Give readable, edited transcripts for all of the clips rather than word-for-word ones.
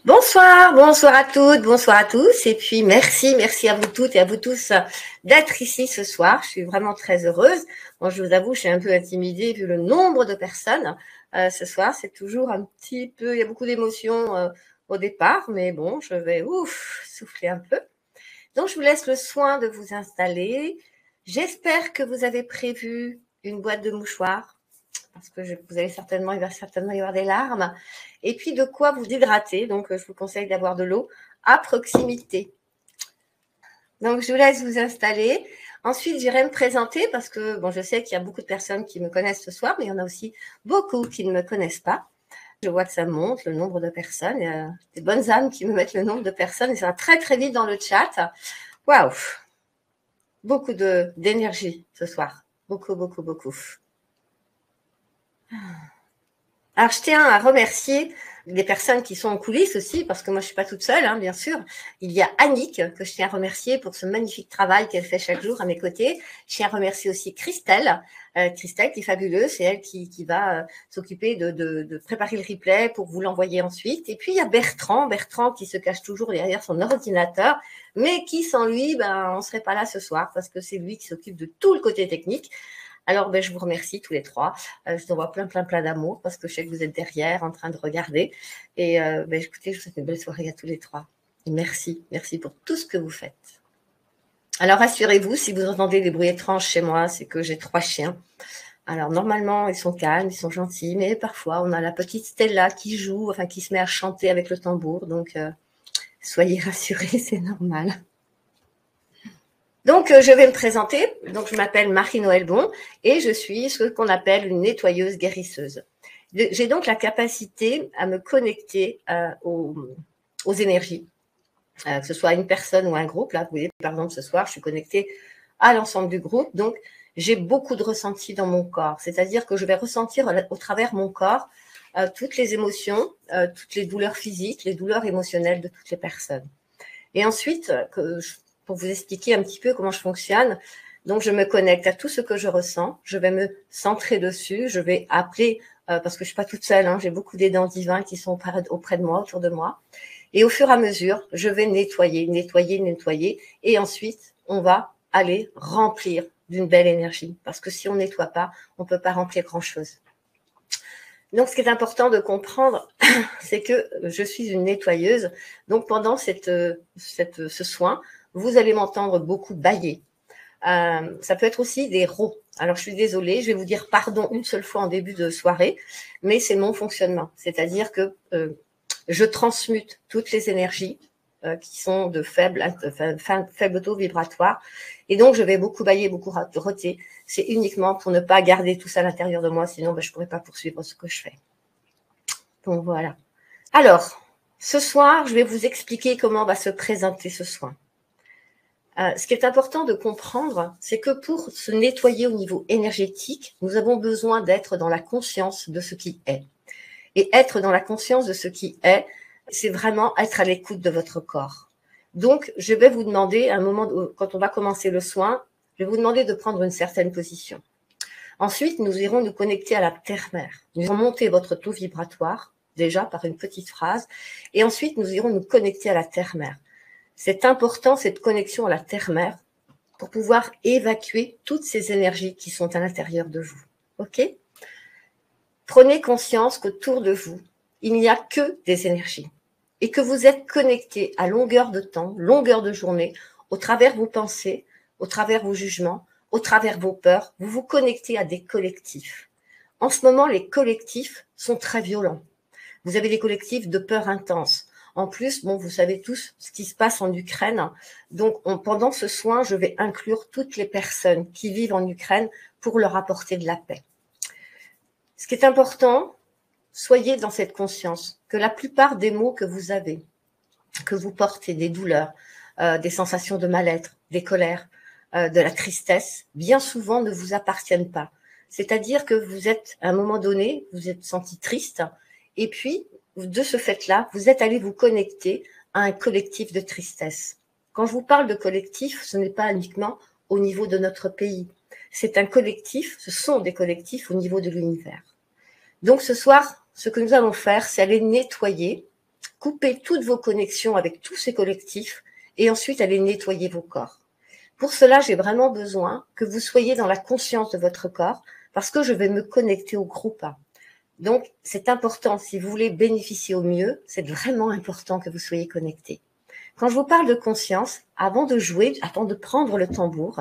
Bonsoir, bonsoir à toutes, bonsoir à tous. Et puis merci à vous toutes et à vous tous d'être ici ce soir. Je suis vraiment très heureuse. Moi, je vous avoue, je suis un peu intimidée vu le nombre de personnes ce soir. C'est toujours un petit peu, il y a beaucoup d'émotions au départ, mais bon, je vais souffler un peu. Donc, je vous laisse le soin de vous installer. J'espère que vous avez prévu une boîte de mouchoirs parce que vous allez certainement, il va certainement y avoir des larmes. Et puis de quoi vous hydrater. Donc, je vous conseille d'avoir de l'eau à proximité. Donc, je vous laisse vous installer. Ensuite, j'irai me présenter parce que, bon, je sais qu'il y a beaucoup de personnes qui me connaissent ce soir, mais il y en a aussi beaucoup qui ne me connaissent pas. Je vois que ça monte, le nombre de personnes. Il y a des bonnes âmes qui me mettent le nombre de personnes et ça va très, très vite dans le chat. Waouh! Beaucoup d'énergie ce soir. Beaucoup. Alors, je tiens à remercier les personnes qui sont en coulisses aussi, parce que moi, je suis pas toute seule, hein, bien sûr. Il y a Annick, que je tiens à remercier pour ce magnifique travail qu'elle fait chaque jour à mes côtés. Je tiens à remercier aussi Christelle. Christelle, qui est fabuleuse, c'est elle qui va s'occuper de préparer le replay pour vous l'envoyer ensuite. Et puis, il y a Bertrand qui se cache toujours derrière son ordinateur, mais qui, sans lui, on serait pas là ce soir, parce que c'est lui qui s'occupe de tout le côté technique. Alors, je vous remercie tous les trois. Je vous envoie plein d'amour parce que je sais que vous êtes derrière en train de regarder. Et écoutez, je vous souhaite une belle soirée à tous les trois. Et merci pour tout ce que vous faites. Alors, rassurez-vous, si vous entendez des bruits étranges chez moi, c'est que j'ai 3 chiens. Alors, normalement, ils sont calmes, ils sont gentils, mais parfois, on a la petite Stella qui joue, enfin, qui se met à chanter avec le tambour. Donc, soyez rassurés, c'est normal. Donc, je vais me présenter. Donc, je m'appelle Marie-Noël Bon et je suis ce qu'on appelle une nettoyeuse guérisseuse. J'ai donc la capacité à me connecter aux énergies, que ce soit une personne ou un groupe. Là, vous voyez, par exemple, ce soir, je suis connectée à l'ensemble du groupe. Donc, j'ai beaucoup de ressentis dans mon corps. C'est-à-dire que je vais ressentir au travers mon corps toutes les émotions, toutes les douleurs physiques, les douleurs émotionnelles de toutes les personnes. Et ensuite, pour vous expliquer un petit peu comment je fonctionne, donc je me connecte à tout ce que je ressens, je vais me centrer dessus, je vais appeler, parce que je suis pas toute seule, hein, j'ai beaucoup d'aidants divins qui sont auprès de moi, autour de moi. Et au fur et à mesure, je vais nettoyer, et ensuite, on va aller remplir d'une belle énergie. Parce que si on nettoie pas, on peut pas remplir grand-chose. Donc, ce qui est important de comprendre, c'est que je suis une nettoyeuse. Donc, pendant ce soin, vous allez m'entendre beaucoup bâiller. Ça peut être aussi des rots. Alors, je suis désolée, je vais vous dire pardon une seule fois en début de soirée, mais c'est mon fonctionnement. C'est-à-dire que je transmute toutes les énergies qui sont de faible taux vibratoire. Et donc, je vais beaucoup bâiller, beaucoup roter. C'est uniquement pour ne pas garder tout ça à l'intérieur de moi, sinon je ne pourrais pas poursuivre ce que je fais. Donc, voilà. Alors, ce soir, je vais vous expliquer comment va se présenter ce soin. Ce qui est important de comprendre, c'est que pour se nettoyer au niveau énergétique, nous avons besoin d'être dans la conscience de ce qui est. Et être dans la conscience de ce qui est, c'est vraiment être à l'écoute de votre corps. Donc, je vais vous demander, à un moment, quand on va commencer le soin, je vais vous demander de prendre une certaine position. Ensuite, nous irons nous connecter à la terre-mère. Nous irons monter votre taux vibratoire, déjà par une petite phrase, et ensuite, nous irons nous connecter à la terre-mère. C'est important, cette connexion à la terre-mère, pour pouvoir évacuer toutes ces énergies qui sont à l'intérieur de vous. OK ? Prenez conscience qu'autour de vous, il n'y a que des énergies et que vous êtes connecté à longueur de temps, longueur de journée, au travers vos pensées, au travers vos jugements, au travers vos peurs. Vous vous connectez à des collectifs. En ce moment, les collectifs sont très violents. Vous avez des collectifs de peur intense. En plus, vous savez tous ce qui se passe en Ukraine. Donc, pendant ce soin, je vais inclure toutes les personnes qui vivent en Ukraine pour leur apporter de la paix. Ce qui est important, soyez dans cette conscience que la plupart des maux que vous avez, que vous portez, des douleurs, des sensations de mal-être, des colères, de la tristesse, bien souvent ne vous appartiennent pas. C'est-à-dire que vous êtes, à un moment donné, vous êtes senti triste, et puis, de ce fait-là, vous êtes allé vous connecter à un collectif de tristesse. Quand je vous parle de collectif, ce n'est pas uniquement au niveau de notre pays. C'est un collectif, ce sont des collectifs au niveau de l'univers. Donc ce soir, ce que nous allons faire, c'est aller nettoyer couper toutes vos connexions avec tous ces collectifs et ensuite aller nettoyer vos corps. Pour cela, j'ai vraiment besoin que vous soyez dans la conscience de votre corps parce que je vais me connecter au groupe. Donc, c'est important, si vous voulez bénéficier au mieux, c'est vraiment important que vous soyez connectés. Quand je vous parle de conscience, avant de jouer, avant de prendre le tambour,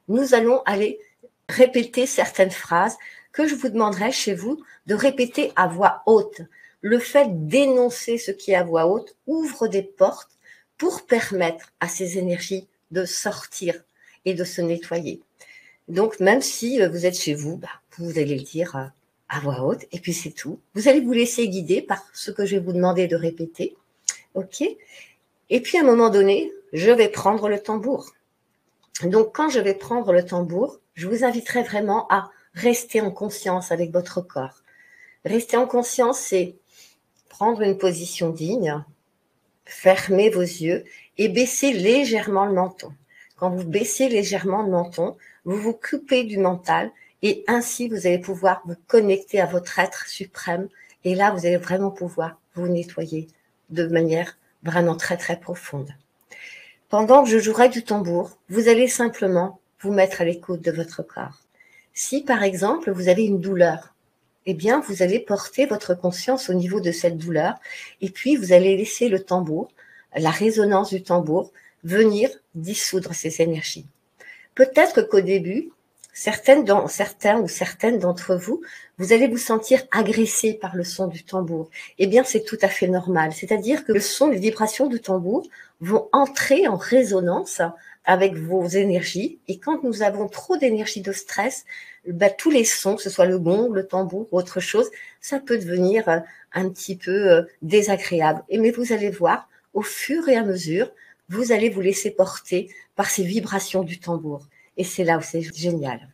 nous allons aller répéter certaines phrases que je vous demanderai chez vous de répéter à voix haute. Le fait d'énoncer ce qui est à voix haute ouvre des portes pour permettre à ces énergies de sortir et de se nettoyer. Donc, même si vous êtes chez vous, vous allez le dire à voix haute, et puis c'est tout. Vous allez vous laisser guider par ce que je vais vous demander de répéter. OK ? Et puis, à un moment donné, je vais prendre le tambour. Donc, quand je vais prendre le tambour, je vous inviterai vraiment à rester en conscience avec votre corps. Rester en conscience, c'est prendre une position digne, fermer vos yeux et baisser légèrement le menton. Quand vous baissez légèrement le menton, vous vous coupez du mental et ainsi vous allez pouvoir vous connecter à votre être suprême et là vous allez vraiment pouvoir vous nettoyer de manière vraiment très très profonde. Pendant que je jouerai du tambour, vous allez simplement vous mettre à l'écoute de votre corps. Si par exemple vous avez une douleur, eh bien vous allez porter votre conscience au niveau de cette douleur et puis vous allez laisser le tambour, la résonance du tambour, venir dissoudre ces énergies. Peut-être qu'au début, certains ou certaines d'entre vous, vous allez vous sentir agressé par le son du tambour. Eh bien, c'est tout à fait normal. C'est-à-dire que le son, les vibrations du tambour vont entrer en résonance avec vos énergies. Et quand nous avons trop d'énergie de stress, tous les sons, que ce soit le gong, le tambour ou autre chose, ça peut devenir un petit peu désagréable. Mais vous allez voir, au fur et à mesure, vous allez vous laisser porter par ces vibrations du tambour. Et c'est là où c'est génial.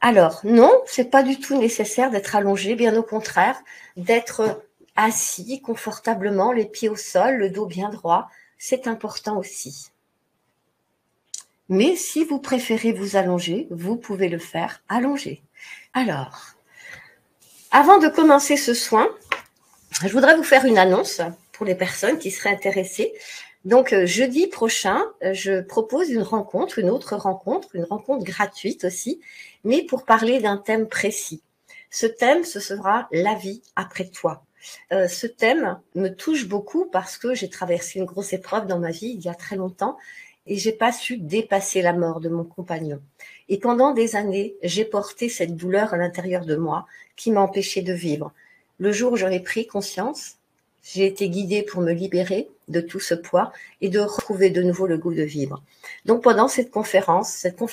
Alors, non, c'est pas du tout nécessaire d'être allongé, bien au contraire, d'être assis confortablement, les pieds au sol, le dos bien droit, c'est important aussi. Mais si vous préférez vous allonger, vous pouvez le faire allongé. Alors, avant de commencer ce soin, je voudrais vous faire une annonce pour les personnes qui seraient intéressées. Donc, jeudi prochain, je propose une autre rencontre, une rencontre gratuite aussi, mais pour parler d'un thème précis. Ce thème, ce sera la vie après toi. Ce thème me touche beaucoup parce que j'ai traversé une grosse épreuve dans ma vie il y a très longtemps et j'ai pas su dépasser la mort de mon compagnon. Et pendant des années, j'ai porté cette douleur à l'intérieur de moi qui m'a empêché de vivre. Le jour où j'en ai pris conscience, j'ai été guidée pour me libérer de tout ce poids et de retrouver de nouveau le goût de vivre. Donc pendant cette conférence, vous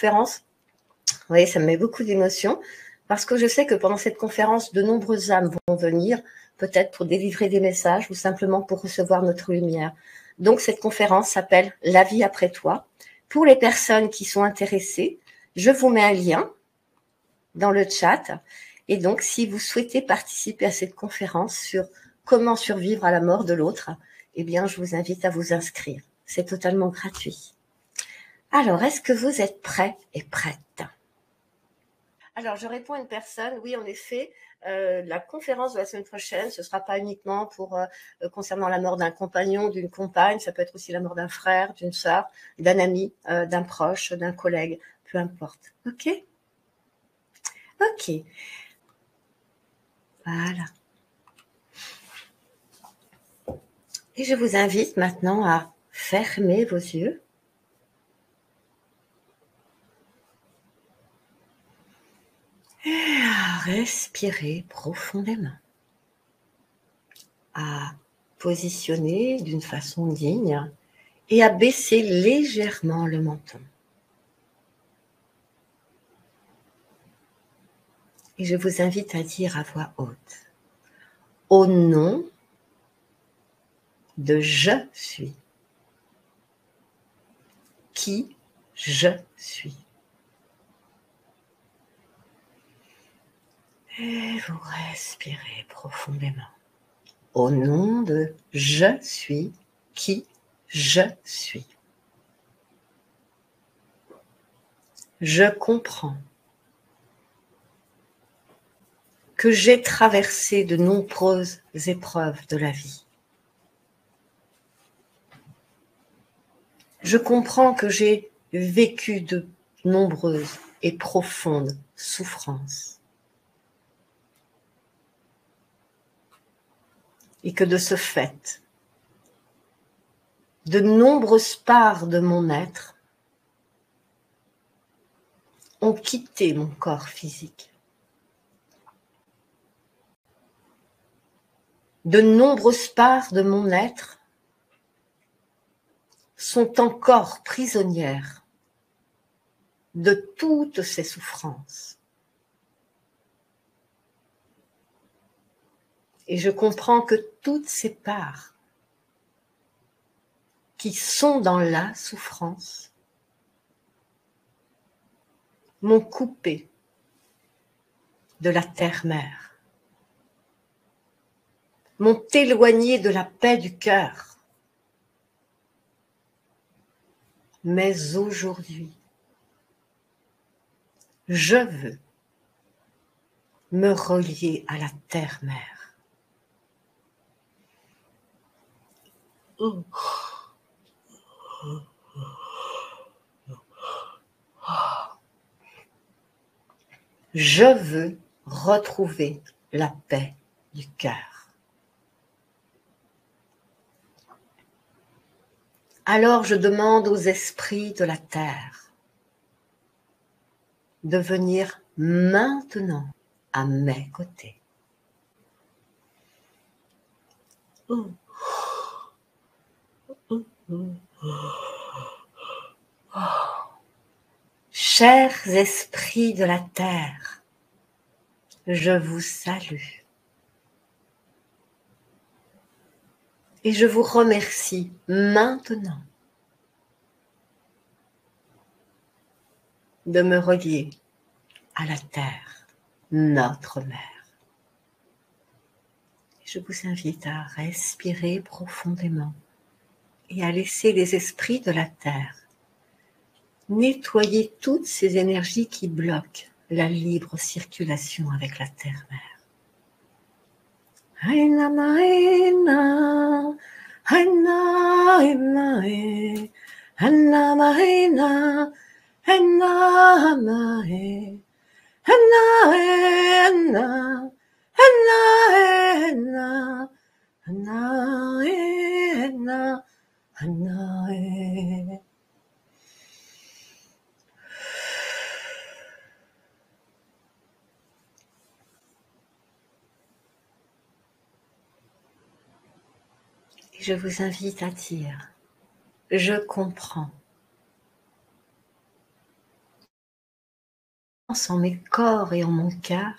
voyez, ça me met beaucoup d'émotions parce que je sais que pendant cette conférence, de nombreuses âmes vont venir, peut-être pour délivrer des messages ou simplement pour recevoir notre lumière. Donc cette conférence s'appelle « La vie après toi ». Pour les personnes qui sont intéressées, je vous mets un lien dans le chat. Et donc, si vous souhaitez participer à cette conférence sur comment survivre à la mort de l'autre, eh bien, je vous invite à vous inscrire. C'est totalement gratuit. Alors, est-ce que vous êtes prêts et prêtes? Alors, je réponds à une personne, oui, en effet, la conférence de la semaine prochaine, ce ne sera pas uniquement concernant la mort d'un compagnon, d'une compagne, ça peut être aussi la mort d'un frère, d'une sœur, d'un ami, d'un proche, d'un collègue, peu importe. OK? OK. Voilà. Et je vous invite maintenant à fermer vos yeux. Et à respirer profondément. À positionner d'une façon digne et à baisser légèrement le menton. Et je vous invite à dire à voix haute, au nom de je suis, qui je suis. Et vous respirez profondément. Au nom de je suis, qui je suis. Je comprends. que j'ai traversé de nombreuses épreuves de la vie. Je comprends que j'ai vécu de nombreuses et profondes souffrances. Et que de ce fait, de nombreuses parts de mon être ont quitté mon corps physique. De nombreuses parts de mon être sont encore prisonnières de toutes ces souffrances. Et je comprends que toutes ces parts qui sont dans la souffrance m'ont coupé de la terre-mère, m'ont éloigné de la paix du cœur. Mais aujourd'hui, je veux me relier à la terre-mère. Je veux retrouver la paix du cœur. Alors je demande aux esprits de la terre de venir maintenant à mes côtés. Chers esprits de la terre, je vous salue. Et je vous remercie maintenant de me relier à la terre, notre mère. Je vous invite à respirer profondément et à laisser les esprits de la terre nettoyer toutes ces énergies qui bloquent la libre circulation avec la terre-mère. Haina maina, haina haina he, haina maina, haina mahe, haina haina, haina haina, haina haina. Je vous invite à dire « Je comprends ». En mes corps et en mon cœur,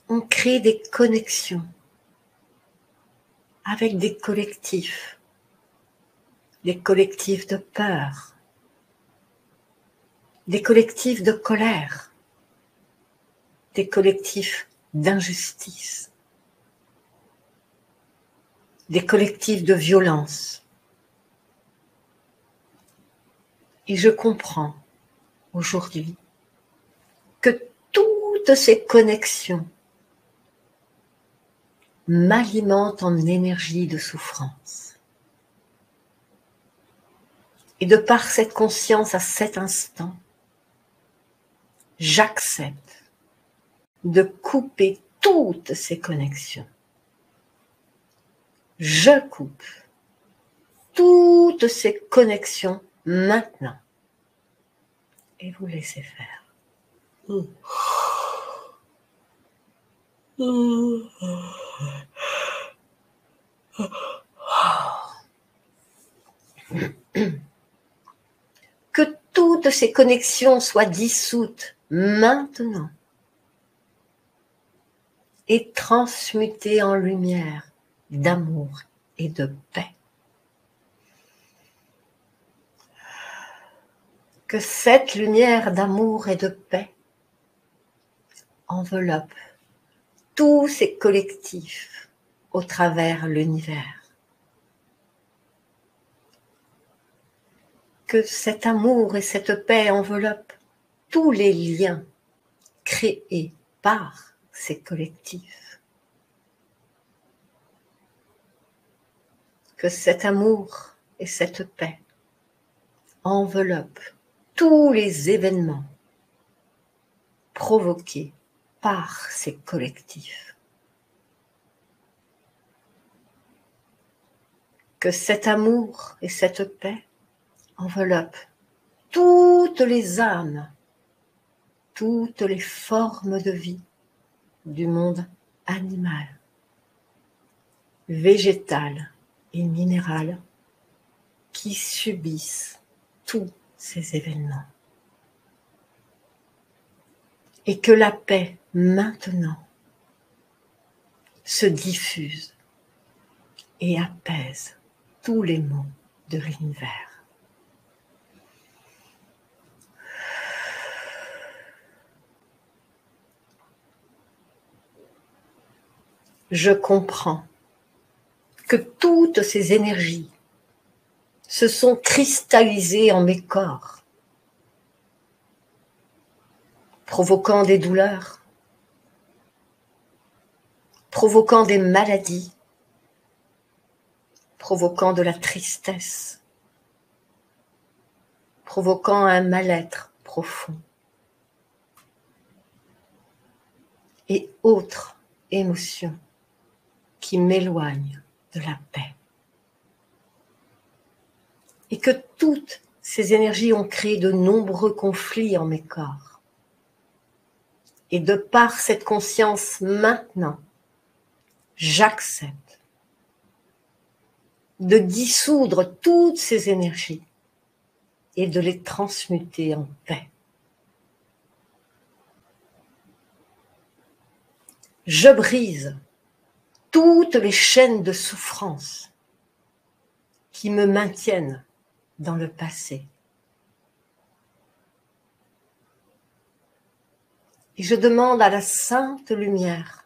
on crée des connexions avec des collectifs de peur, des collectifs de colère, des collectifs d'injustice, des collectifs de violence. Et je comprends aujourd'hui que toutes ces connexions m'alimentent en énergie de souffrance. Et de par cette conscience à cet instant, j'accepte de couper toutes ces connexions. Je coupe toutes ces connexions maintenant. Et vous laissez faire. Que toutes ces connexions soient dissoutes maintenant et transmutées en lumière d'amour et de paix. Que cette lumière d'amour et de paix enveloppe tous ces collectifs au travers l'univers. Que cet amour et cette paix enveloppent tous les liens créé par ces collectifs. Que cet amour et cette paix enveloppent tous les événements provoqués par ces collectifs. Que cet amour et cette paix enveloppent toutes les âmes, toutes les formes de vie du monde animal, végétal et minéral qui subissent tous ces événements. Et que la paix maintenant se diffuse et apaise tous les maux de l'univers. Je comprends que toutes ces énergies se sont cristallisées en mes corps, provoquant des douleurs, provoquant des maladies, provoquant de la tristesse, provoquant un mal-être profond et autres émotions qui m'éloignent de la paix. Et que toutes ces énergies ont créé de nombreux conflits en mes corps. Et de par cette conscience maintenant, j'accepte de dissoudre toutes ces énergies et de les transmuter en paix. Je brise toutes les chaînes de souffrance qui me maintiennent dans le passé. Et je demande à la Sainte Lumière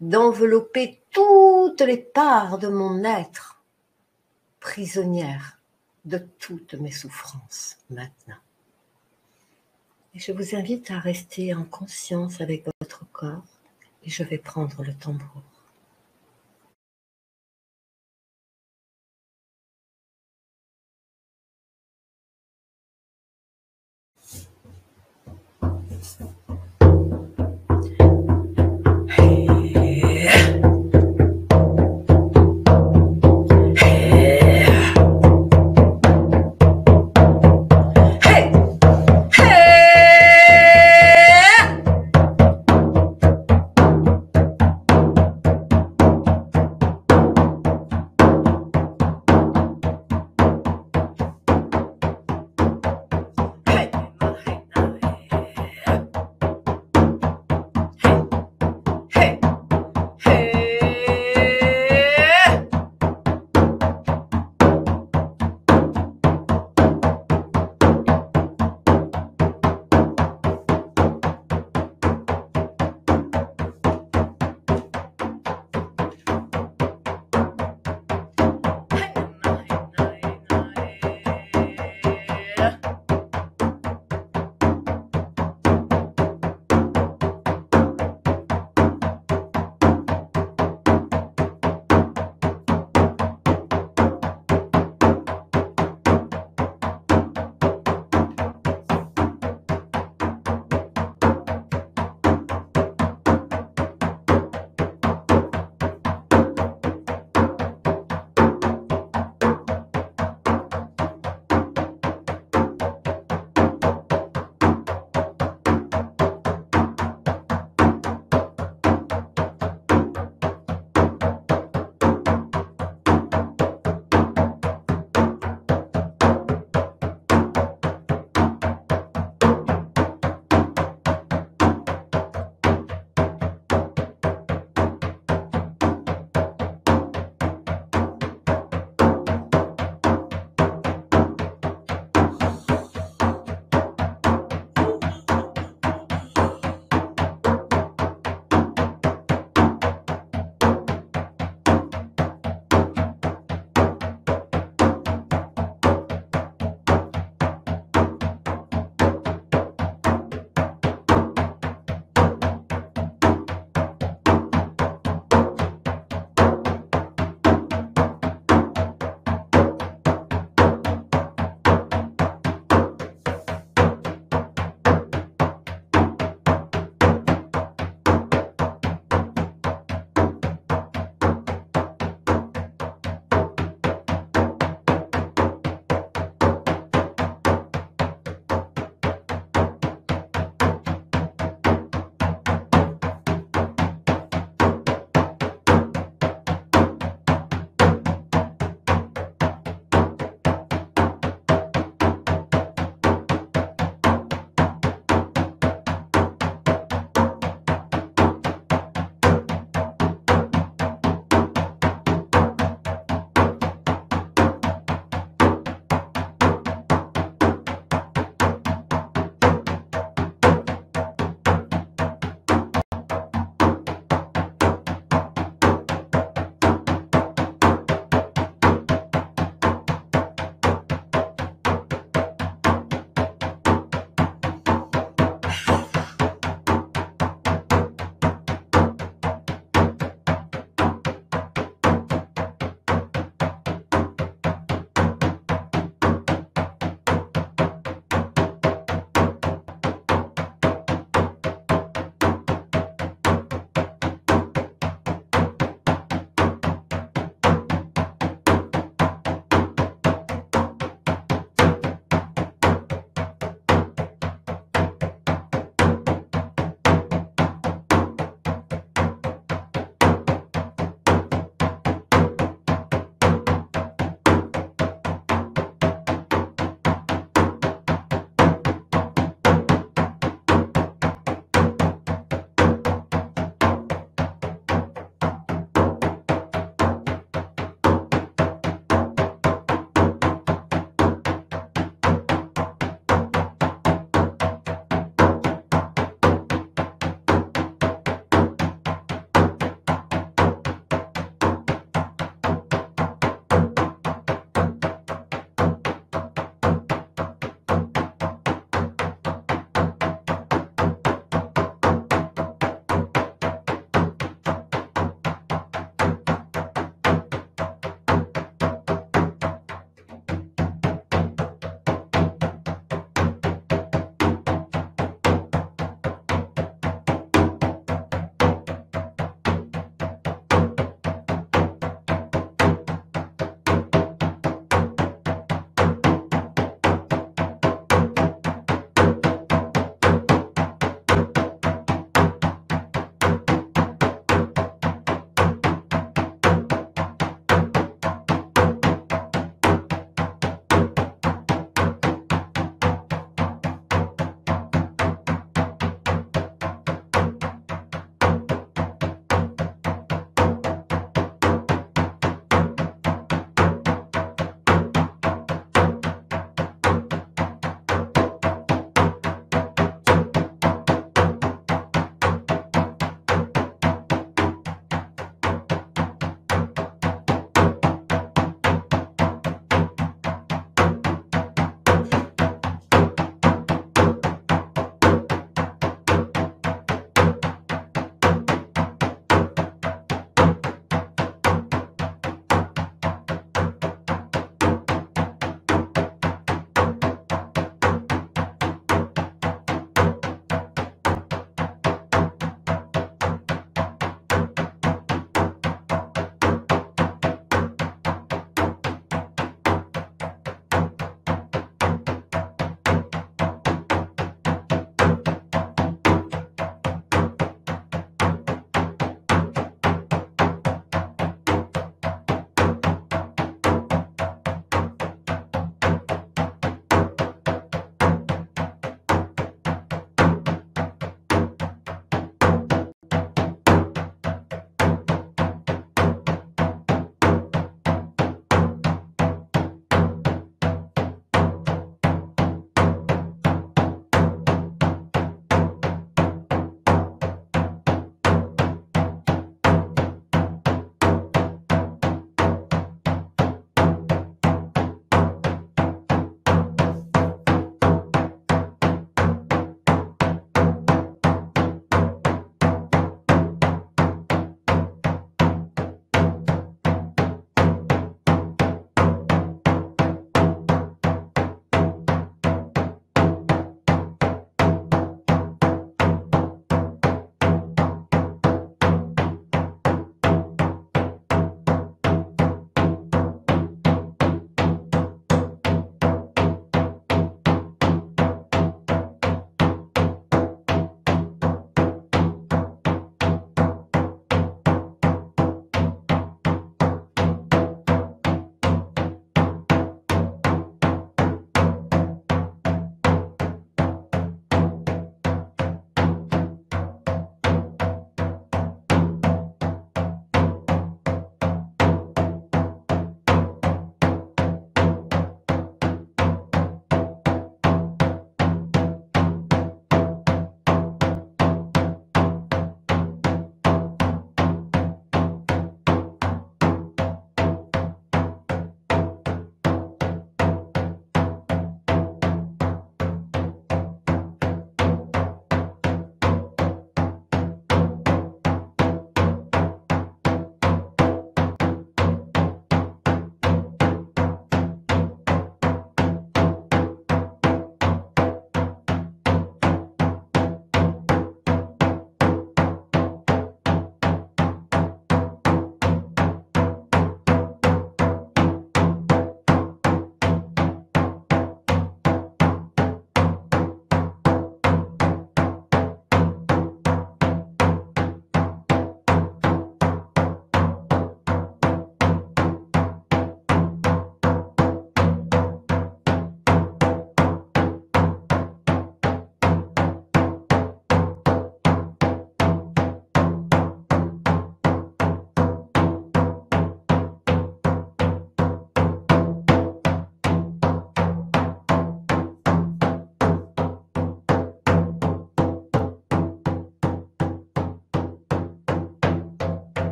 d'envelopper toutes les parts de mon être prisonnières de toutes mes souffrances maintenant. Et je vous invite à rester en conscience avec votre corps et je vais prendre le tambour.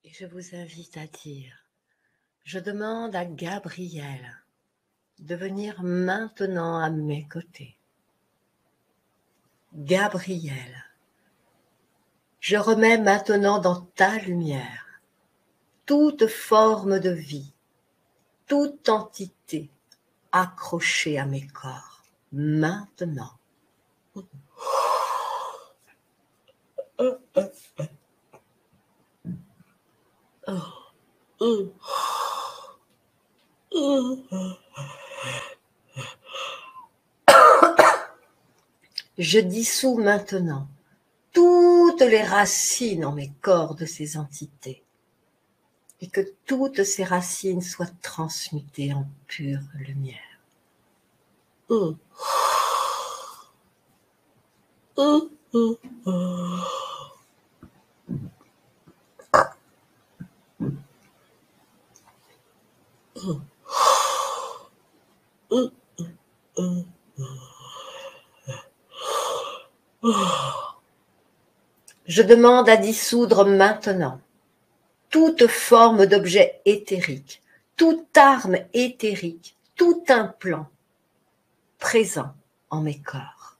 Et je vous invite à dire, je demande à Gabriel de venir maintenant à mes côtés. Gabriel, je remets maintenant dans ta lumière toute forme de vie, toute entité accrochée à mes corps, maintenant. Je dissous maintenant toutes les racines en mes corps de ces entités et que toutes ces racines soient transmutées en pure lumière. Je demande à dissoudre maintenant toute forme d'objet éthérique, toute arme éthérique, tout implant présent en mes corps.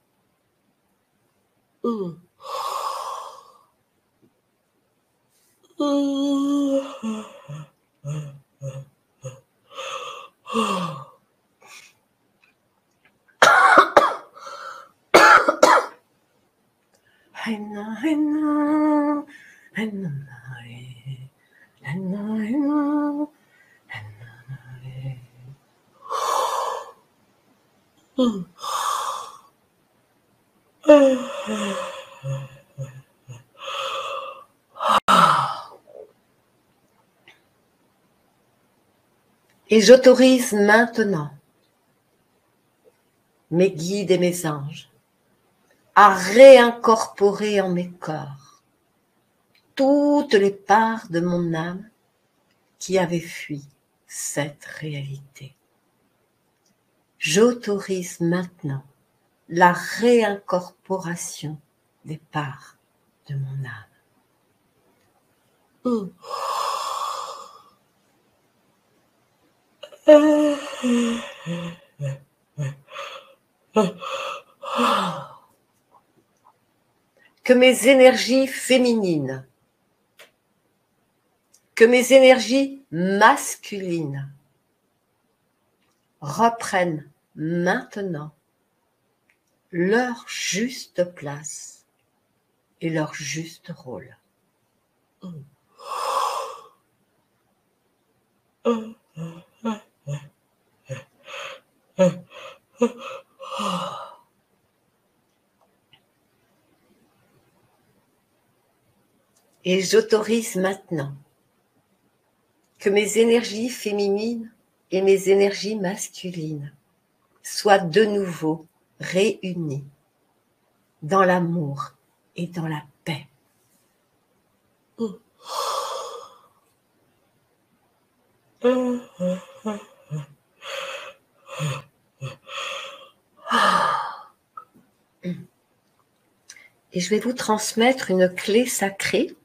Et j'autorise maintenant mes guides et mes anges à réincorporer en mes corps toutes les parts de mon âme qui avaient fui cette réalité. J'autorise maintenant la réincorporation des parts de mon âme. Que mes énergies féminines, que mes énergies masculines reprennent maintenant leur juste place et leur juste rôle. Et j'autorise maintenant que mes énergies féminines et mes énergies masculines soient de nouveau réunies dans l'amour et dans la paix. Et je vais vous transmettre une clé sacrée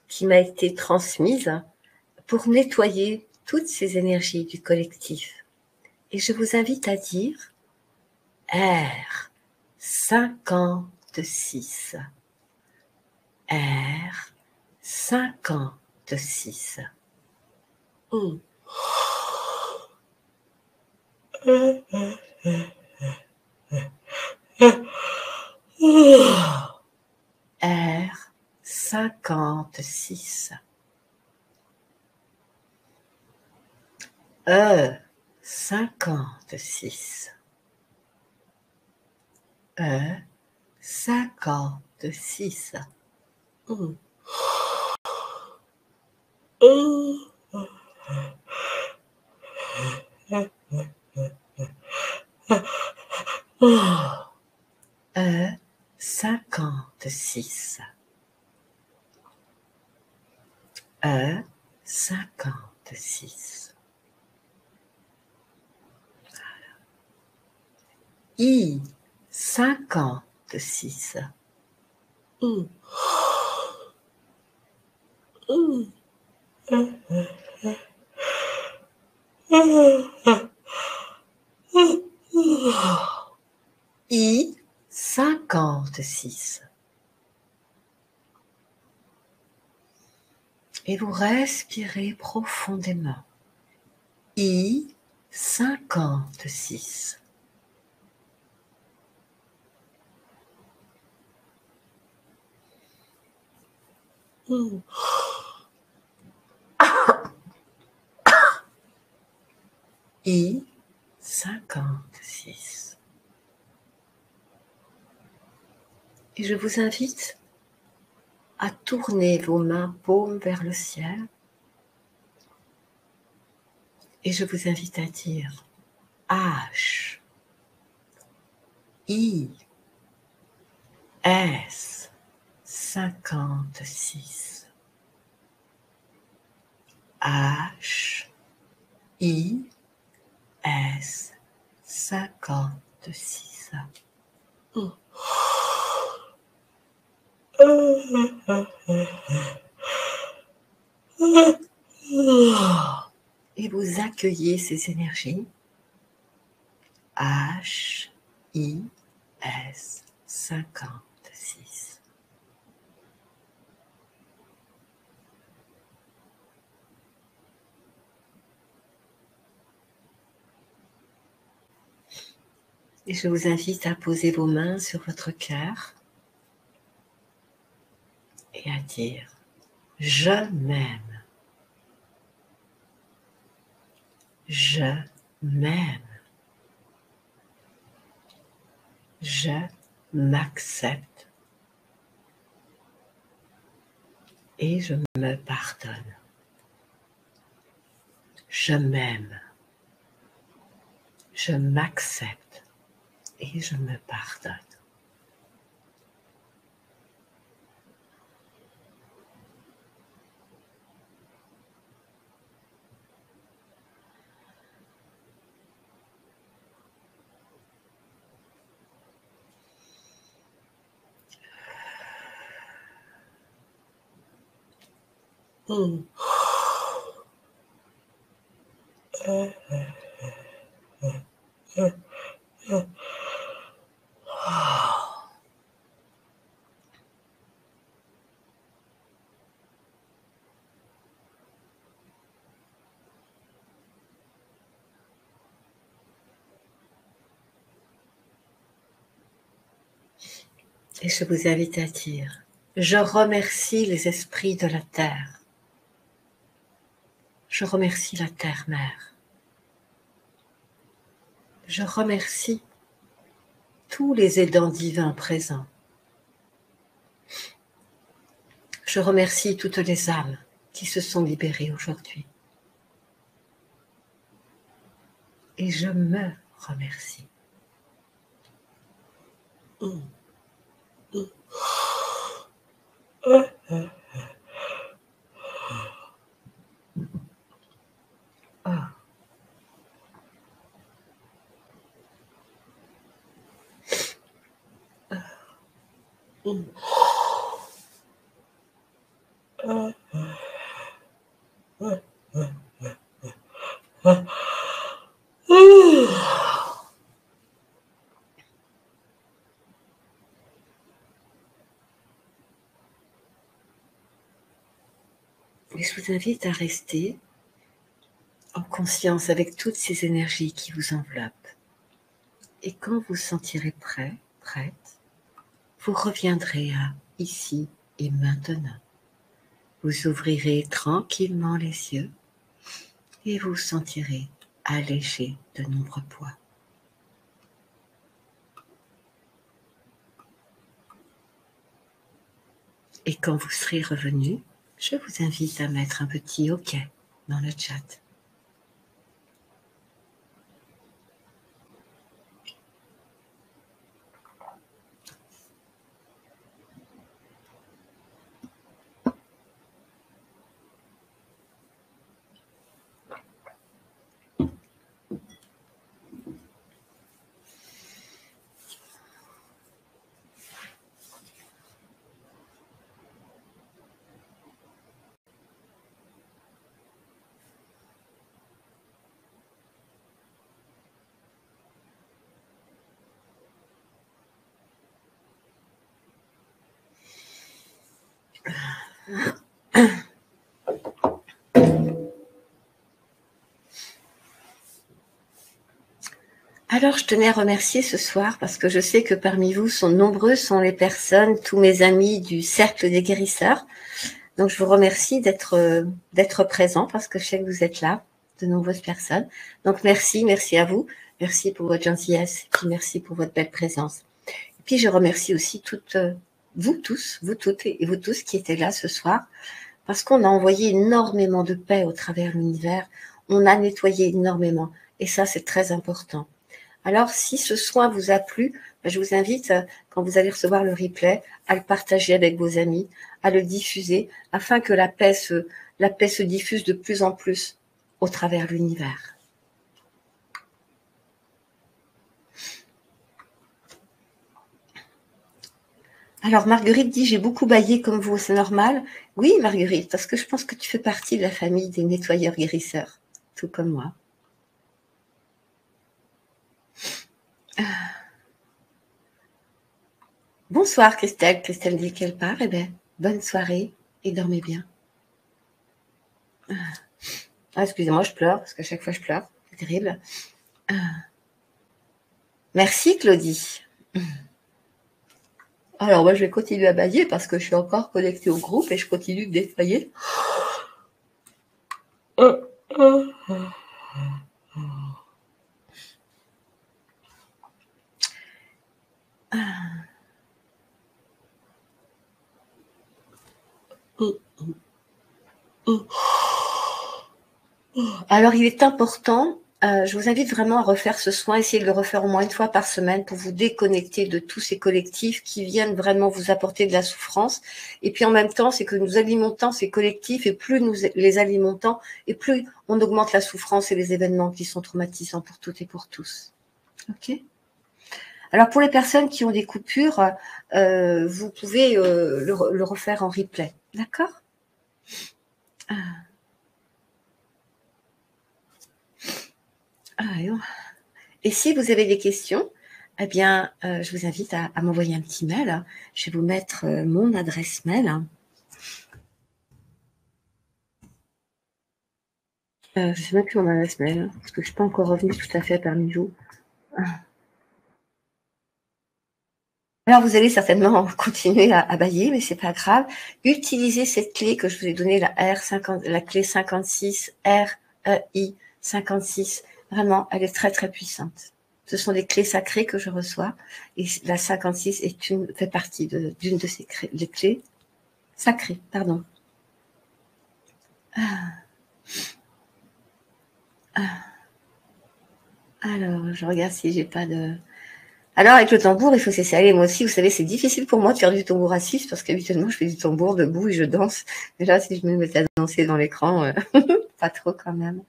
qui m'a été transmise pour nettoyer toutes ces énergies du collectif. Et je vous invite à dire R56. R56. R56. E56. E56. E56. 56. I 56. I 56. Et vous respirez profondément. I 56. I 56. Et je vous invite à tourner vos mains paumes vers le ciel. Et je vous invite à dire H, I, S, 56. H, I, S, 56. Et vous accueillez ces énergies. H, I, S, 56. Et je vous invite à poser vos mains sur votre cœur et à dire « Je m'aime ». Je m'aime. Je m'accepte. Et je me pardonne. Je m'aime. Je m'accepte. Et je me pardonne. Et je vous invite à dire « Je remercie les esprits de la terre. Je remercie la terre-mère. Je remercie tous les aidants divins présents. Je remercie toutes les âmes qui se sont libérées aujourd'hui. Et je me remercie. » Et je vous invite à rester en conscience avec toutes ces énergies qui vous enveloppent. Et quand vous sentirez prêt, prête, vous reviendrez à ici et maintenant. Vous ouvrirez tranquillement les yeux et vous sentirez allégé de nombreux poids. Et quand vous serez revenu, je vous invite à mettre un petit OK dans le chat. Alors, je tenais à remercier ce soir parce que je sais que parmi vous sont nombreux sont les personnes, tous mes amis du cercle des guérisseurs. Donc, je vous remercie d'être présents parce que je sais que vous êtes là, de nombreuses personnes. Donc, merci à vous. Merci pour votre gentillesse et puis merci pour votre belle présence. Et puis, je remercie aussi toutes vous tous, vous toutes et vous tous qui étaient là ce soir parce qu'on a envoyé énormément de paix au travers de l'univers. On a nettoyé énormément et ça, c'est très important. Alors, si ce soin vous a plu, je vous invite, quand vous allez recevoir le replay, à le partager avec vos amis, à le diffuser, afin que la paix se diffuse de plus en plus au travers de l'univers. Alors, Marguerite dit, j'ai beaucoup baillé comme vous, c'est normal? Oui, Marguerite, parce que je pense que tu fais partie de la famille des nettoyeurs guérisseurs, tout comme moi. Bonsoir, Christelle. Christelle dit qu'elle part. Eh bien, bonne soirée et dormez bien. Ah, excusez-moi, je pleure, parce qu'à chaque fois je pleure. C'est terrible. Merci, Claudie. Alors, moi, je vais continuer à bailler parce que je suis encore connectée au groupe et je continue de nettoyer. Alors, il est important, je vous invite vraiment à refaire ce soin, essayez de le refaire au moins une fois par semaine pour vous déconnecter de tous ces collectifs qui viennent vraiment vous apporter de la souffrance. Et puis en même temps, c'est que nous alimentons ces collectifs et plus nous les alimentons et plus on augmente la souffrance et les événements qui sont traumatisants pour toutes et pour tous. Ok ? Alors pour les personnes qui ont des coupures, vous pouvez le refaire en replay. D'accord ? Et si vous avez des questions, eh bien, je vous invite à m'envoyer un petit mail. Je vais vous mettre mon adresse mail. Je ne sais même plus mon adresse mail, parce que je ne suis pas encore revenue tout à fait parmi vous. Alors, vous allez certainement continuer à bailler, mais c'est pas grave. Utilisez cette clé que je vous ai donnée, la clé 56, REI 56. Vraiment, elle est très, très puissante. Ce sont des clés sacrées que je reçois. Et la 56 fait partie d'une de ces clés sacrées. Pardon. Alors, je regarde si j'ai pas de... Alors, avec le tambour, il faut s'essayer. Allez, moi aussi, vous savez, c'est difficile pour moi de faire du tambour assise parce qu'habituellement, je fais du tambour debout et je danse. Mais là, si je me mettais à danser dans l'écran, pas trop quand même.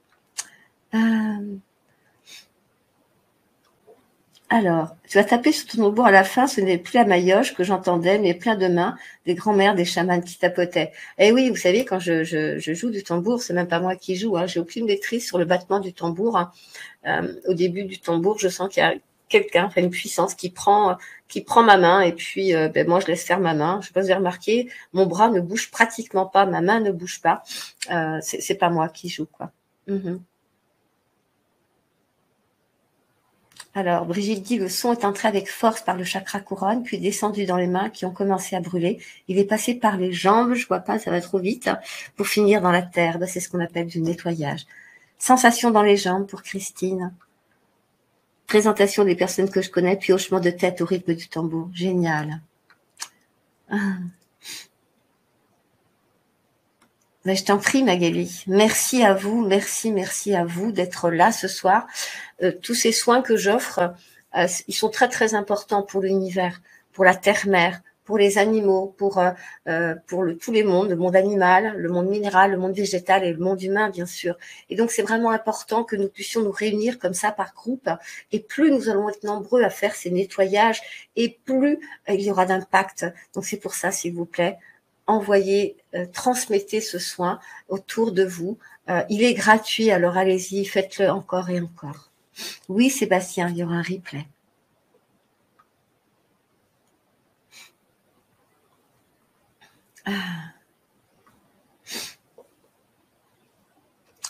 Alors, tu vas taper sur ton tambour à la fin, ce n'est plus la maillotche que j'entendais, mais plein de mains, des grands-mères, des chamans qui tapotaient. Et oui, vous savez, quand je joue du tambour, c'est même pas moi qui joue, hein, j'ai aucune maîtrise sur le battement du tambour. Hein. Au début du tambour, je sens qu'il y a quelqu'un, enfin une puissance qui prend ma main et puis moi je laisse faire ma main. Je sais pas si vous avez remarqué, mon bras ne bouge pratiquement pas, ma main ne bouge pas. C'est pas moi qui joue, quoi. Alors, Brigitte dit, le son est entré avec force par le chakra couronne, puis descendu dans les mains qui ont commencé à brûler. Il est passé par les jambes, je vois pas, ça va trop vite, pour finir dans la terre. C'est ce qu'on appelle du nettoyage. Sensation dans les jambes pour Christine. Présentation des personnes que je connais, puis hochement de tête au rythme du tambour. Génial. Ben, je t'en prie, Magali. Merci à vous, merci à vous d'être là ce soir. Tous ces soins que j'offre, ils sont très très importants pour l'univers, pour la terre-mère, pour les animaux, pour tous les mondes, le monde animal, le monde minéral, le monde végétal et le monde humain, bien sûr. Et donc, c'est vraiment important que nous puissions nous réunir comme ça par groupe. Et plus nous allons être nombreux à faire ces nettoyages, et plus il y aura d'impact. Donc, c'est pour ça, s'il vous plaît, envoyez, transmettez ce soin autour de vous. Il est gratuit, alors allez-y, faites-le encore et encore. Oui, Sébastien, il y aura un replay.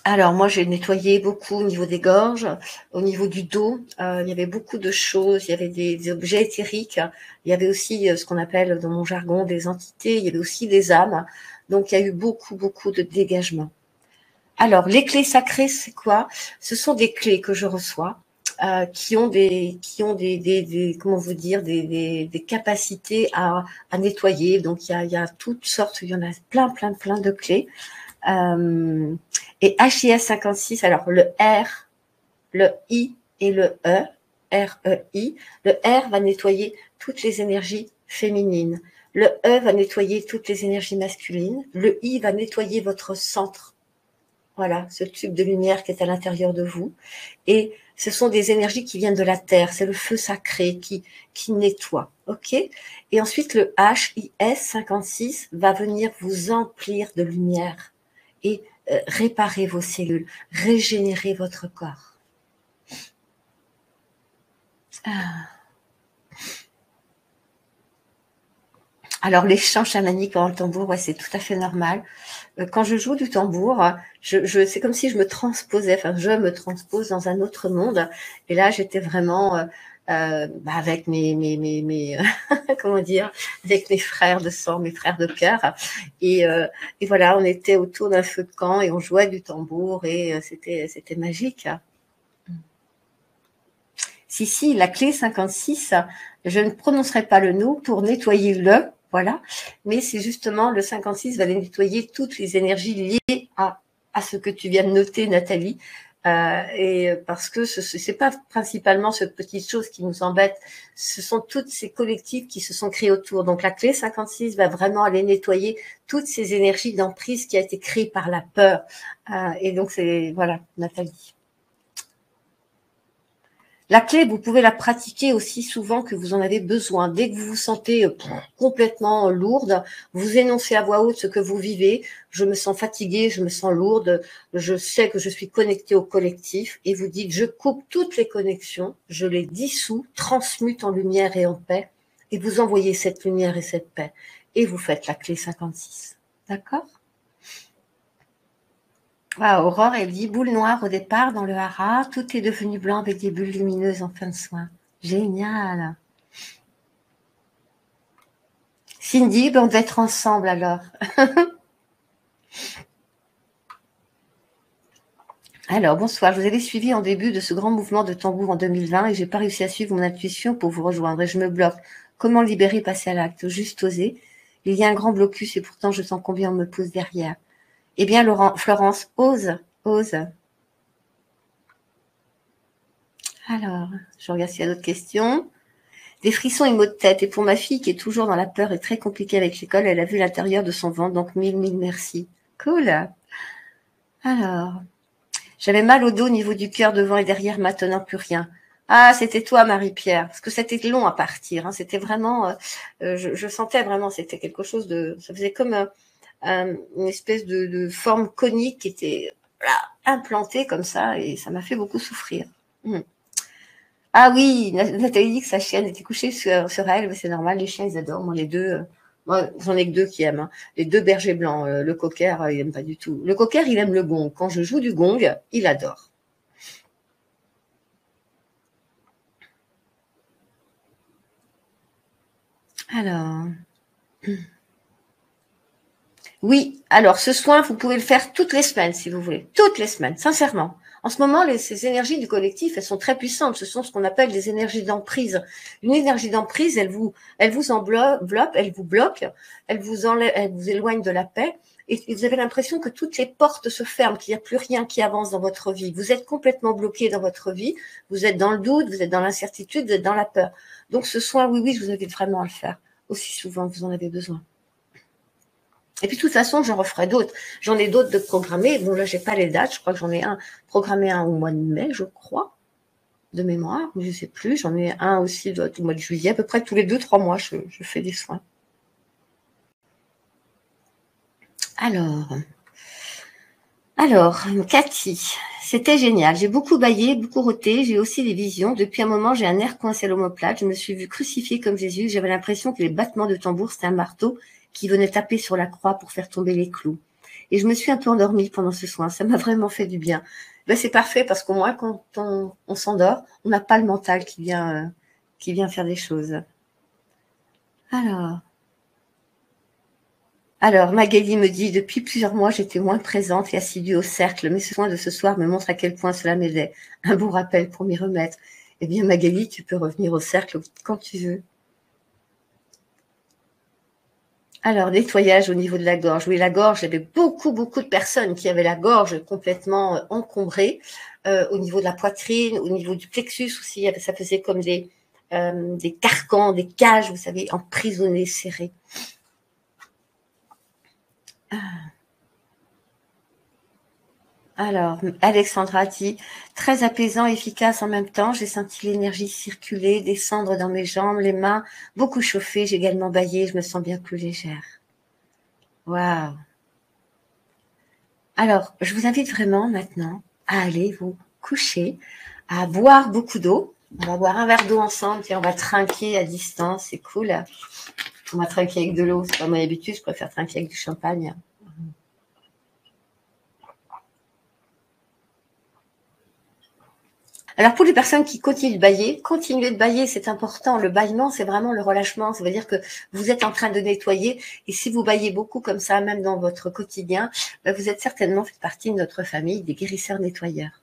Alors, moi, j'ai nettoyé beaucoup au niveau des gorges, au niveau du dos. Il y avait beaucoup de choses. Il y avait des objets éthériques. Il y avait aussi ce qu'on appelle dans mon jargon des entités. Il y avait aussi des âmes. Donc, il y a eu beaucoup, beaucoup de dégagement. Alors, les clés sacrées, c'est quoi? Ce sont des clés que je reçois qui ont comment vous dire, des capacités à nettoyer. Donc, il y a toutes sortes. Il y en a plein, plein, plein de clés. Et HIS 56, alors le R, le I et le E, R-E-I, le R va nettoyer toutes les énergies féminines. Le E va nettoyer toutes les énergies masculines. Le I va nettoyer votre centre. Voilà, ce tube de lumière qui est à l'intérieur de vous. Et ce sont des énergies qui viennent de la terre. C'est le feu sacré qui nettoie. OK? Et ensuite, le HIS 56 va venir vous emplir de lumière et réparer vos cellules, régénérer votre corps. Alors, les chants chamaniques dans le tambour, ouais, c'est tout à fait normal. Quand je joue du tambour, c'est comme si je me transposais, enfin, je me transpose dans un autre monde. Et là, j'étais vraiment avec mes comment dire, avec mes frères de sang, mes frères de cœur. Et voilà, on était autour d'un feu de camp et on jouait du tambour et c'était magique. Si, la clé 56, je ne prononcerai pas le nom pour nettoyer le, voilà, mais c'est justement le 56 va nettoyer toutes les énergies liées à ce que tu viens de noter, Nathalie, et parce que c'est pas principalement cette petite chose qui nous embête, ce sont toutes ces collectifs qui se sont créés autour. Donc la clé 56 va vraiment aller nettoyer toutes ces énergies d'emprise qui a été créée par la peur. Et donc c'est, voilà, Nathalie. La clé, vous pouvez la pratiquer aussi souvent que vous en avez besoin. Dès que vous vous sentez complètement lourde, vous énoncez à voix haute ce que vous vivez. Je me sens fatiguée, je me sens lourde, je sais que je suis connectée au collectif. Et vous dites, je coupe toutes les connexions, je les dissous, transmute en lumière et en paix. Et vous envoyez cette lumière et cette paix. Et vous faites la clé 56. D'accord ? Ah, Aurore, elle dit boule noire au départ dans le hara, tout est devenu blanc avec des bulles lumineuses en fin de soin. Génial. Cindy, on va être ensemble alors. Alors, bonsoir, je vous avais suivi en début de ce grand mouvement de tambour en 2020 et j'ai pas réussi à suivre mon intuition pour vous rejoindre et je me bloque. Comment libérer, passer à l'acte? Juste oser. Il y a un grand blocus et pourtant je sens combien on me pousse derrière. Eh bien, Florence, ose. Alors, je regarde s'il y a d'autres questions. Des frissons et maux de tête. Et pour ma fille qui est toujours dans la peur et très compliquée avec l'école, elle a vu l'intérieur de son ventre. Donc, mille merci. Cool. Alors, j'avais mal au dos au niveau du cœur devant et derrière, maintenant plus rien. Ah, c'était toi, Marie-Pierre. Parce que c'était long à partir. Hein. C'était vraiment, je sentais vraiment, c'était quelque chose de, ça faisait comme une espèce de forme conique qui était implantée comme ça et ça m'a fait beaucoup souffrir. Ah oui, Nathalie dit que sa chienne était couchée sur elle, mais c'est normal, les chiens ils adorent. Moi les deux, moi j'en ai que deux qui aiment. Hein. Les deux bergers blancs, le cocker il aime pas du tout. Le cocker il aime le gong. Quand je joue du gong, il adore. Alors, oui, alors ce soin vous pouvez le faire toutes les semaines si vous voulez, toutes les semaines, sincèrement. En ce moment, ces énergies du collectif, elles sont très puissantes. Ce sont ce qu'on appelle des énergies d'emprise. Une énergie d'emprise, elle vous enveloppe, elle vous bloque, elle vous éloigne de la paix. Et vous avez l'impression que toutes les portes se ferment, qu'il n'y a plus rien qui avance dans votre vie. Vous êtes complètement bloqué dans votre vie. Vous êtes dans le doute, vous êtes dans l'incertitude, vous êtes dans la peur. Donc ce soin, oui, je vous invite vraiment à le faire aussi souvent que vous en avez besoin. Et puis, de toute façon, j'en referai d'autres. J'en ai d'autres de programmés. Bon, là, j'ai pas les dates. Je crois que j'en ai programmé un au mois de mai, je crois, de mémoire. Mais je sais plus. J'en ai un aussi au mois de juillet. À peu près tous les 2-3 mois, je fais des soins. Alors, Cathy, c'était génial. J'ai beaucoup baillé, beaucoup roté. J'ai aussi des visions. Depuis un moment, j'ai un nerf coincé à l'omoplate. Je me suis vue crucifiée comme Jésus. J'avais l'impression que les battements de tambour, c'était un marteau qui venait taper sur la croix pour faire tomber les clous. Et je me suis un peu endormie pendant ce soin. Ça m'a vraiment fait du bien. Ben, c'est parfait parce qu'au moins, quand on s'endort, on n'a pas le mental qui vient faire des choses. Alors, Magali me dit, depuis plusieurs mois, j'étais moins présente et assidue au cercle, mais ce soin de ce soir me montre à quel point cela m'aidait. Un bon rappel pour m'y remettre. Eh bien, Magali, tu peux revenir au cercle quand tu veux. Alors, nettoyage au niveau de la gorge. Oui, la gorge, il y avait beaucoup de personnes qui avaient la gorge complètement encombrée. Au niveau de la poitrine, au niveau du plexus aussi, ça faisait comme des carcans, des cages, vous savez, emprisonnées, serrées. Alors, Alexandra dit, très apaisant, efficace en même temps. J'ai senti l'énergie circuler, descendre dans mes jambes, les mains, beaucoup chauffées. J'ai également bâillé, je me sens bien plus légère. Waouh! Alors, je vous invite vraiment maintenant à aller vous coucher, à boire beaucoup d'eau. On va boire un verre d'eau ensemble et on va trinquer à distance, c'est cool. On va trinquer avec de l'eau, c'est pas mon habitude, je préfère trinquer avec du champagne. Alors pour les personnes qui continuent de bailler, continuez de bailler, c'est important. Le bâillement, c'est vraiment le relâchement. Ça veut dire que vous êtes en train de nettoyer. Et si vous baillez beaucoup comme ça, même dans votre quotidien, vous êtes certainement fait partie de notre famille des guérisseurs nettoyeurs.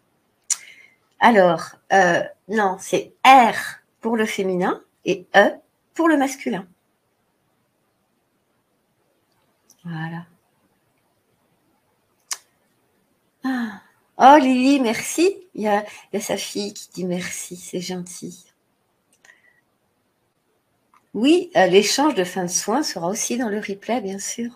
Alors, non, c'est R pour le féminin et E pour le masculin. Voilà. Ah. Oh Lily, merci. Il y a sa fille qui dit merci, c'est gentil. Oui, l'échange de fin de soins sera aussi dans le replay, bien sûr.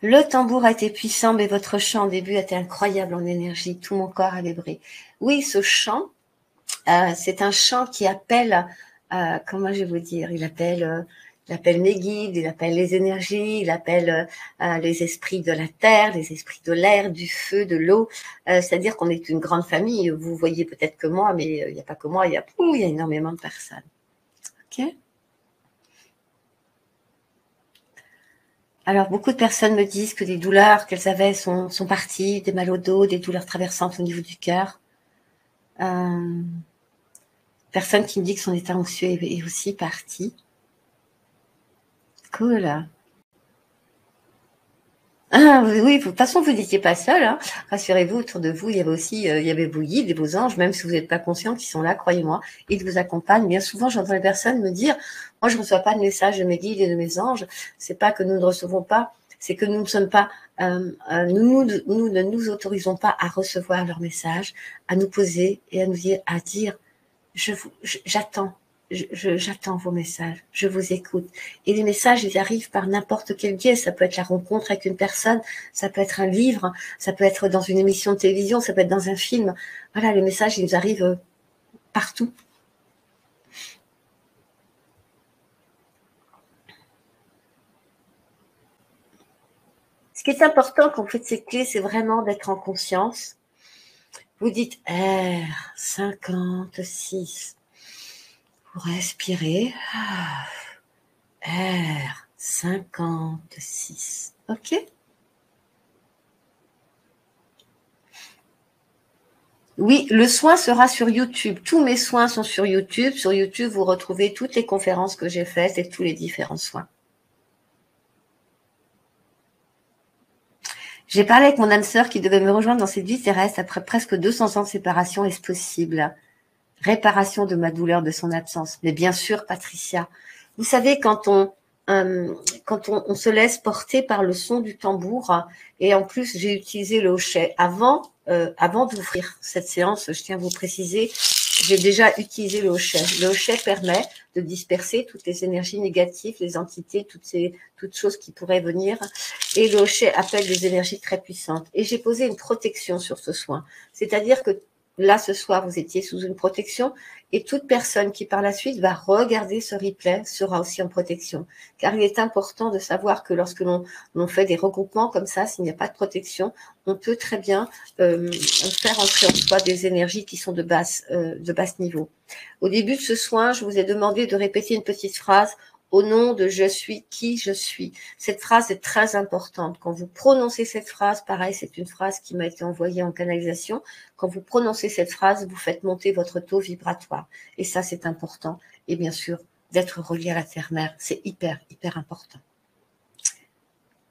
Le tambour a été puissant, mais votre chant au début a été incroyable en énergie. Tout mon corps a vibré. Oui, ce chant, c'est un chant qui appelle, comment je vais vous dire, il appelle mes guides, il appelle les énergies, il appelle les esprits de la terre, les esprits de l'air, du feu, de l'eau. C'est-à-dire qu'on est une grande famille. Vous voyez peut-être que moi, mais il n'y a pas que moi, il y a énormément de personnes. Ok ? Alors, beaucoup de personnes me disent que les douleurs qu'elles avaient sont parties, des mal au dos, des douleurs traversantes au niveau du cœur. Personne qui me dit que son état anxieux est aussi parti. Cool. Ah, oui, de toute façon, vous n'étiez pas seul. Hein. Rassurez-vous, autour de vous, il y avait aussi il y avait vos guides et vos anges, même si vous n'êtes pas conscient qu'ils sont là, croyez-moi, ils vous accompagnent. Bien souvent, j'entends les personnes me dire, moi, je ne reçois pas de messages de mes guides et de mes anges. C'est pas que nous ne recevons pas, c'est que nous ne sommes pas, nous ne nous autorisons pas à recevoir leurs messages, à nous poser et à dire, j'attends. J'attends vos messages, je vous écoute. Et les messages, ils arrivent par n'importe quel biais. Ça peut être la rencontre avec une personne, ça peut être un livre, ça peut être dans une émission de télévision, ça peut être dans un film. Voilà, les messages, ils nous arrivent partout. Ce qui est important quand vous faites ces clés, c'est vraiment d'être en conscience. Vous dites R56. Vous respirez. R56. OK ? Oui, le soin sera sur YouTube. Tous mes soins sont sur YouTube. Sur YouTube, vous retrouvez toutes les conférences que j'ai faites et tous les différents soins. J'ai parlé avec mon âme sœur qui devait me rejoindre dans cette vie terrestre après presque 200 ans de séparation. Est-ce possible ? Réparation de ma douleur de son absence. Mais bien sûr, Patricia. Vous savez, quand on se laisse porter par le son du tambour, et en plus, j'ai utilisé le hochet. Avant d'ouvrir cette séance, je tiens à vous préciser, j'ai déjà utilisé le hochet. Le hochet permet de disperser toutes les énergies négatives, les entités, toutes choses qui pourraient venir. Et le hochet appelle des énergies très puissantes. Et j'ai posé une protection sur ce soin. C'est-à-dire que là, ce soir, vous étiez sous une protection et toute personne qui, par la suite, va regarder ce replay sera aussi en protection. Car il est important de savoir que lorsque l'on fait des regroupements comme ça, s'il n'y a pas de protection, on peut très bien faire entrer en soi des énergies qui sont de basse niveau. Au début de ce soin, je vous ai demandé de répéter une petite phrase. au nom de je suis qui je suis. Cette phrase est très importante. Quand vous prononcez cette phrase, pareil, c'est une phrase qui m'a été envoyée en canalisation. Quand vous prononcez cette phrase, vous faites monter votre taux vibratoire. Et ça, c'est important. Et bien sûr, d'être relié à la terre-mère, c'est hyper, hyper important.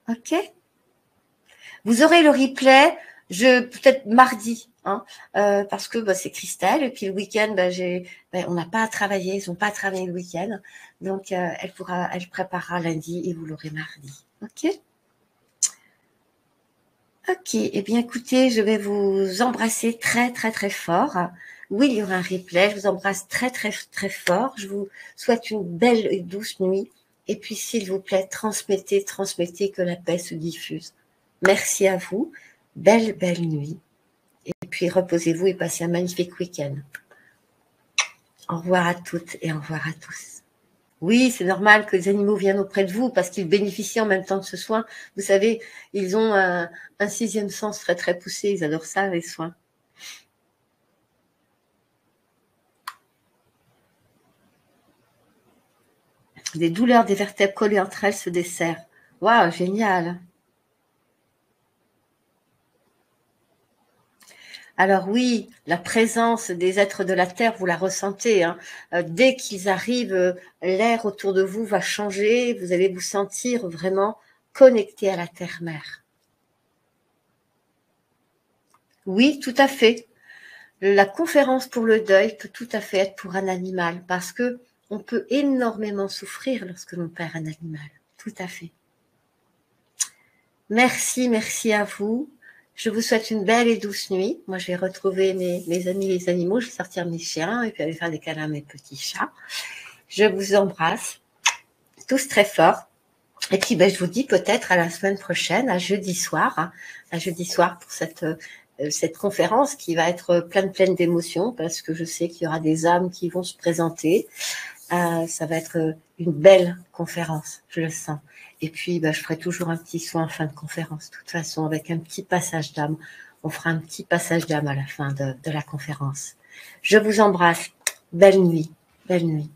Ok? Vous aurez le replay, peut-être mardi, hein, parce que c'est Christelle, et puis le week-end, on n'a pas à travailler, ils n'ont pas à travailler le week-end, donc elle préparera lundi et vous l'aurez mardi. Ok? Ok, eh bien écoutez, je vais vous embrasser très très très fort. Oui, il y aura un replay, je vous embrasse très très très fort. Je vous souhaite une belle et douce nuit. Et puis s'il vous plaît, transmettez que la paix se diffuse. Merci à vous, belle nuit. Et puis reposez-vous et passez un magnifique week-end. Au revoir à toutes et au revoir à tous. Oui, c'est normal que les animaux viennent auprès de vous parce qu'ils bénéficient en même temps de ce soin. Vous savez, ils ont un sixième sens très très poussé. Ils adorent ça, les soins. Des douleurs des vertèbres collées entre elles se desserrent. Waouh, génial. Alors oui, la présence des êtres de la Terre, vous la ressentez. Hein. Dès qu'ils arrivent, l'air autour de vous va changer. Vous allez vous sentir vraiment connecté à la Terre-Mère. Oui, tout à fait. La conférence pour le deuil peut tout à fait être pour un animal parce que on peut énormément souffrir lorsque l'on perd un animal. Tout à fait. Merci à vous. Je vous souhaite une belle et douce nuit. Moi, je vais retrouver mes amis les animaux. Je vais sortir mes chiens et puis aller faire des câlins à mes petits chats. Je vous embrasse tous très fort. Et puis, je vous dis peut-être à la semaine prochaine, à jeudi soir pour cette conférence qui va être pleine d'émotions parce que je sais qu'il y aura des âmes qui vont se présenter. Ça va être une belle conférence, je le sens. Et puis, je ferai toujours un petit soin en fin de conférence, de toute façon, avec un petit passage d'âme. On fera un petit passage d'âme à la fin de la conférence. Je vous embrasse. Belle nuit. Belle nuit.